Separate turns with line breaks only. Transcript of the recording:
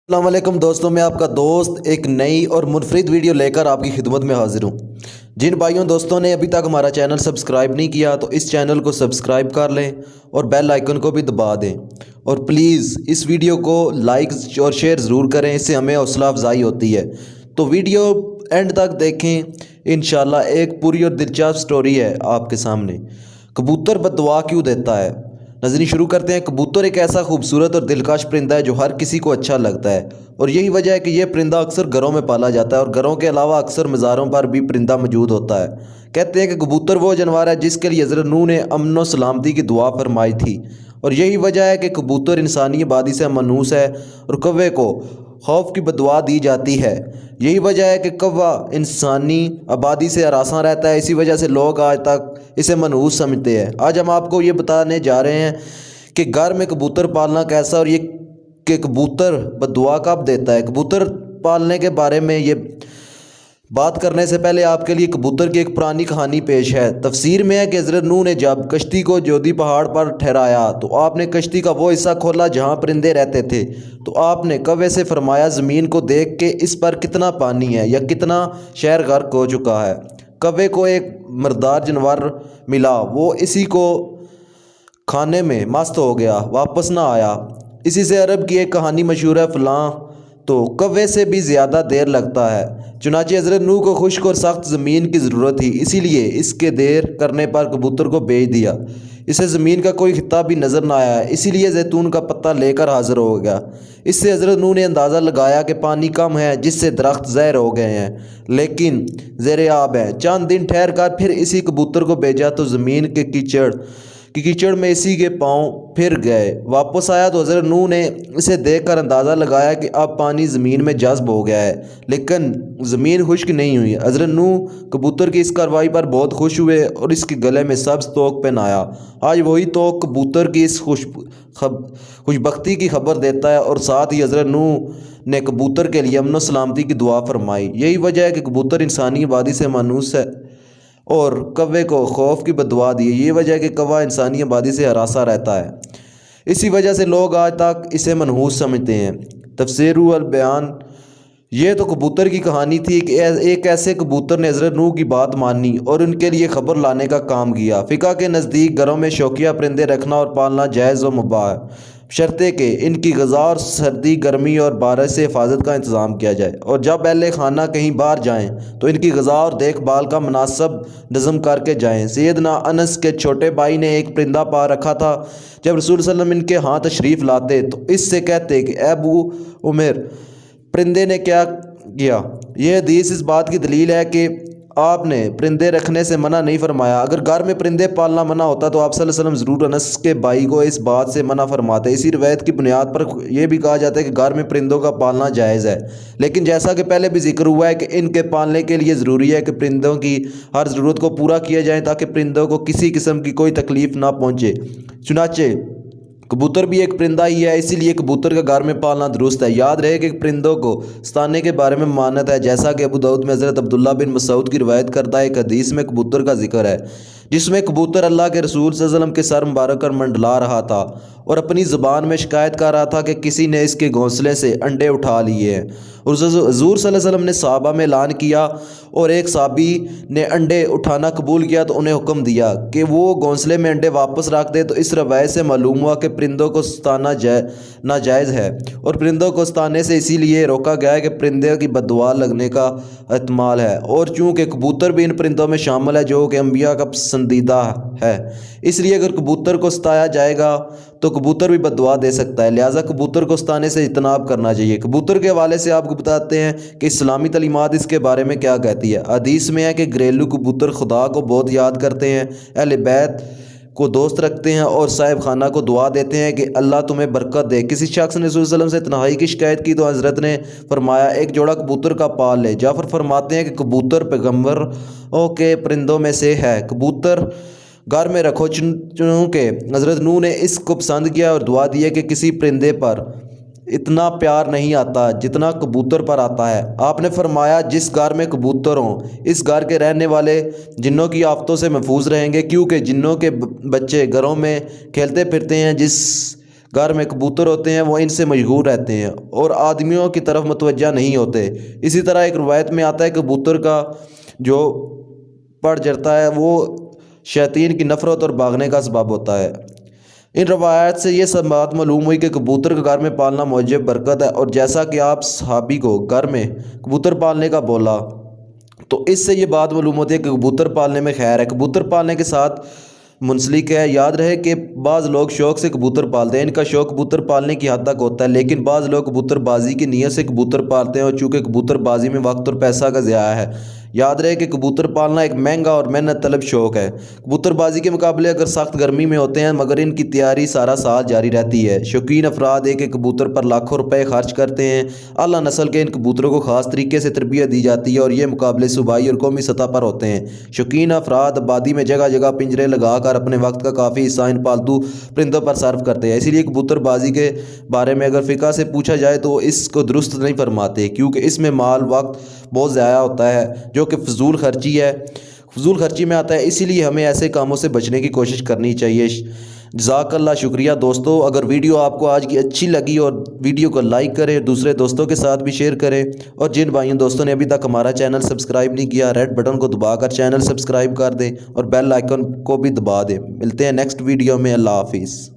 السلام علیکم دوستوں، میں آپ کا دوست ایک نئی اور منفرد ویڈیو لے کر آپ کی خدمت میں حاضر ہوں۔ جن بھائیوں دوستوں نے ابھی تک ہمارا چینل سبسکرائب نہیں کیا تو اس چینل کو سبسکرائب کر لیں اور بیل آئیکن کو بھی دبا دیں، اور پلیز اس ویڈیو کو لائک اور شیئر ضرور کریں، اس سے ہمیں حوصلہ افزائی ہوتی ہے۔ تو ویڈیو اینڈ تک دیکھیں، انشاءاللہ ایک پوری اور دلچسپ سٹوری ہے آپ کے سامنے۔ کبوتر بد دعا کیوں دیتا ہے؟ ناظرین شروع کرتے ہیں۔ کبوتر ایک ایسا خوبصورت اور دلکش پرندہ ہے جو ہر کسی کو اچھا لگتا ہے، اور یہی وجہ ہے کہ یہ پرندہ اکثر گھروں میں پالا جاتا ہے، اور گھروں کے علاوہ اکثر مزاروں پر بھی پرندہ موجود ہوتا ہے۔ کہتے ہیں کہ کبوتر وہ جانور ہے جس کے لیے حضرت نوح نے امن و سلامتی کی دعا فرمائی تھی، اور یہی وجہ ہے کہ کبوتر انسانی آبادی سے منحوس ہے، اور کوے کو خوف کی بددعا دی جاتی ہے۔ یہی وجہ ہے کہ کوا انسانی آبادی سے ہراساں رہتا ہے، اسی وجہ سے لوگ آج تک اسے منحوس سمجھتے ہیں۔ آج ہم آپ کو یہ بتانے جا رہے ہیں کہ گھر میں کبوتر پالنا کیسا، اور یہ کہ کبوتر بد دعا کب دیتا ہے۔ کبوتر پالنے کے بارے میں یہ بات کرنے سے پہلے آپ کے لیے کبوتر کی ایک پرانی کہانی پیش ہے۔ تفسیر میں ہے کہ حضرت نوح نے جب کشتی کو جودی پہاڑ پر ٹھہرایا تو آپ نے کشتی کا وہ حصہ کھولا جہاں پرندے رہتے تھے، تو آپ نے کوے سے فرمایا زمین کو دیکھ کے اس پر کتنا پانی ہے یا کتنا شہر غرق ہو چکا ہے۔ کوے کو ایک مردار جانور ملا، وہ اسی کو کھانے میں مست ہو گیا، واپس نہ آیا۔ اسی سے عرب کی ایک کہانی مشہور ہے، فلاں تو کوے سے بھی زیادہ دیر لگتا ہے۔ چنانچہ حضرت نوح کو خشک اور سخت زمین کی ضرورت تھی، اسی لیے اس کے دیر کرنے پر کبوتر کو بھیج دیا۔ اسے زمین کا کوئی خطہ بھی نظر نہ آیا، اسی لیے زیتون کا پتا لے کر حاضر ہو گیا۔ اس سے حضرت نوح نے اندازہ لگایا کہ پانی کم ہے، جس سے درخت زہر ہو گئے ہیں لیکن زیر آب ہیں۔ چند دن ٹھہر کر پھر اسی کبوتر کو بھیجا تو زمین کے کیچڑ میں اسی کے پاؤں پھر گئے۔ واپس آیا تو حضرت نوح نے اسے دیکھ کر اندازہ لگایا کہ اب پانی زمین میں جذب ہو گیا ہے، لیکن زمین خشک نہیں ہوئی۔ حضرت نوح کبوتر کی اس کارروائی پر بہت خوش ہوئے اور اس کے گلے میں سبز توق پہنایا۔ آج وہی توق کبوتر کی اس خوشبختی کی خبر دیتا ہے، اور ساتھ ہی حضرت نوح نے کبوتر کے لیے امن و سلامتی کی دعا فرمائی۔ یہی وجہ ہے کہ کبوتر انسانی آبادی سے مانوس ہے اور کوے کو خوف کی بددعا دی۔ یہ وجہ ہے کہ کوا انسانی آبادی سے ہراساں رہتا ہے، اسی وجہ سے لوگ آج تک اسے منحوس سمجھتے ہیں۔ تفسیر البیان۔ یہ تو کبوتر کی کہانی تھی کہ ایک ایسے کبوتر نے حضرت نوح کی بات مانی اور ان کے لیے خبر لانے کا کام کیا۔ فقہ کے نزدیک گھروں میں شوقیہ پرندے رکھنا اور پالنا جائز و مباح ہے، شرطے کہ ان کی غذا اور سردی گرمی اور بارش سے حفاظت کا انتظام کیا جائے، اور جب اہل خانہ کہیں باہر جائیں تو ان کی غذا اور دیکھ بھال کا مناسب نظم کر کے جائیں۔ سیدنا انس کے چھوٹے بھائی نے ایک پرندہ پا رکھا تھا۔ جب رسول صلی اللہ علیہ وسلم ان کے ہاں تشریف لاتے تو اس سے کہتے کہ اے ابو عمر، پرندے نے کیا کیا؟ یہ حدیث اس بات کی دلیل ہے کہ آپ نے پرندے رکھنے سے منع نہیں فرمایا۔ اگر گھر میں پرندے پالنا منع ہوتا تو آپ صلی اللہ علیہ وسلم ضرور انس کے بھائی کو اس بات سے منع فرماتے۔ اسی روایت کی بنیاد پر یہ بھی کہا جاتا ہے کہ گھر میں پرندوں کا پالنا جائز ہے، لیکن جیسا کہ پہلے بھی ذکر ہوا ہے کہ ان کے پالنے کے لیے ضروری ہے کہ پرندوں کی ہر ضرورت کو پورا کیا جائے تاکہ پرندوں کو کسی قسم کی کوئی تکلیف نہ پہنچے۔ چنانچہ کبوتر بھی ایک پرندہ ہی ہے، اسی لیے کبوتر کا گھر میں پالنا درست ہے۔ یاد رہے کہ پرندوں کو ستانے کے بارے میں ممانعت ہے، جیسا کہ ابو داؤد میں حضرت عبداللہ بن مسعود کی روایت کردہ ایک حدیث میں کبوتر کا ذکر ہے، جس میں کبوتر اللہ کے رسول صلی اللہ علیہ وسلم کے سر مبارک پر منڈلا رہا تھا اور اپنی زبان میں شکایت کر رہا تھا کہ کسی نے اس کے گھونسلے سے انڈے اٹھا لیے ہیں، اور حضور صلی اللہ علیہ وسلم نے صحابہ میں اعلان کیا، اور ایک صحابی نے انڈے اٹھانا قبول کیا تو انہیں حکم دیا کہ وہ گھونسلے میں انڈے واپس رکھ دے۔ تو اس روایت سے معلوم ہوا کہ پرندوں کو ستانا ناجائز ہے، اور پرندوں کو ستانے سے اسی لیے روکا گیا ہے کہ پرندے کی بددعا لگنے کا احتمال ہے، اور چونکہ کبوتر بھی ان پرندوں میں شامل ہے جو کہ انبیاء کا پسندیدہ ہے، اس لیے اگر کبوتر کو ستایا جائے گا تو کبوتر بھی بددعا دے سکتا ہے، لہٰذا کبوتر کو ستانے سے اجتناب کرنا چاہیے۔ کبوتر کے حوالے سے آپ کو بتاتے ہیں کہ اسلامی تعلیمات اس کے بارے میں کیا کہتی ہے۔ حدیث میں ہے کہ گھریلو کبوتر خدا کو بہت یاد کرتے ہیں، اہل بیت کو دوست رکھتے ہیں اور صاحب خانہ کو دعا دیتے ہیں کہ اللہ تمہیں برکت دے۔ کسی شخص نے رسول صلی اللہ علیہ وسلم سے تنہائی کی شکایت کی تو حضرت نے فرمایا ایک جوڑا کبوتر کا پال لے۔ جعفر فرماتے ہیں کہ کبوتر پیغمبروں کے پرندوں میں سے ہے، کبوتر گھر میں رکھو، چونکہ حضرت نوح نے اس کو پسند کیا اور دعا دی ہے کہ کسی پرندے پر اتنا پیار نہیں آتا جتنا کبوتر پر آتا ہے۔ آپ نے فرمایا جس گھر میں کبوتر ہوں اس گھر کے رہنے والے جنوں کی آفتوں سے محفوظ رہیں گے، کیونکہ جنوں کے بچے گھروں میں کھیلتے پھرتے ہیں، جس گھر میں کبوتر ہوتے ہیں وہ ان سے مشغول رہتے ہیں اور آدمیوں کی طرف متوجہ نہیں ہوتے۔ اسی طرح ایک روایت میں آتا ہے کہ کبوتر کا جو پڑ جڑتا ہے وہ شیاطین کی نفرت اور بھاگنے کا سبب ہوتا ہے۔ ان روایات سے یہ سب بات معلوم ہوئی کہ کبوتر کا گھر میں پالنا موجب برکت ہے، اور جیسا کہ آپ صحابی کو گھر میں کبوتر پالنے کا بولا تو اس سے یہ بات معلوم ہوتی ہے کہ کبوتر پالنے میں خیر ہے، کبوتر پالنے کے ساتھ منسلک ہے۔ یاد رہے کہ بعض لوگ شوق سے کبوتر پالتے ہیں، ان کا شوق کبوتر پالنے کی حد تک ہوتا ہے، لیکن بعض لوگ کبوتر بازی کی نیت سے کبوتر پالتے ہیں، اور چونکہ کبوتر بازی میں وقت اور پیسہ کا ضیاع ہے۔ یاد رہے کہ کبوتر پالنا ایک مہنگا اور محنت طلب شوق ہے۔ کبوتر بازی کے مقابلے اگر سخت گرمی میں ہوتے ہیں، مگر ان کی تیاری سارا سال جاری رہتی ہے۔ شوقین افراد ایک ایک کبوتر پر لاکھوں روپے خرچ کرتے ہیں۔ اعلیٰ نسل کے ان کبوتروں کو خاص طریقے سے تربیت دی جاتی ہے، اور یہ مقابلے صوبائی اور قومی سطح پر ہوتے ہیں۔ شوقین افراد آبادی میں جگہ جگہ پنجرے لگا کر اپنے وقت کا کافی حصہ ان پالتو پرندوں پر صرف کرتے ہیں۔ اسی لیے کبوتر بازی کے بارے میں اگر فقہ سے پوچھا جائے تو اس کو درست نہیں فرماتے، کیونکہ اس میں مال وقت بہت ضائع ہوتا ہے جو کہ فضول خرچی ہے، فضول خرچی میں آتا ہے۔ اسی لیے ہمیں ایسے کاموں سے بچنے کی کوشش کرنی چاہیے۔ جزاک اللہ، شکریہ دوستو۔ اگر ویڈیو آپ کو آج کی اچھی لگی اور ویڈیو کو لائک کریں، دوسرے دوستوں کے ساتھ بھی شیئر کریں، اور جن بھائیوں دوستوں نے ابھی تک ہمارا چینل سبسکرائب نہیں کیا، ریڈ بٹن کو دبا کر چینل سبسکرائب کر دیں اور بیل آئیکن کو بھی دبا دیں۔ ملتے ہیں نیکسٹ ویڈیو میں، اللہ حافظ۔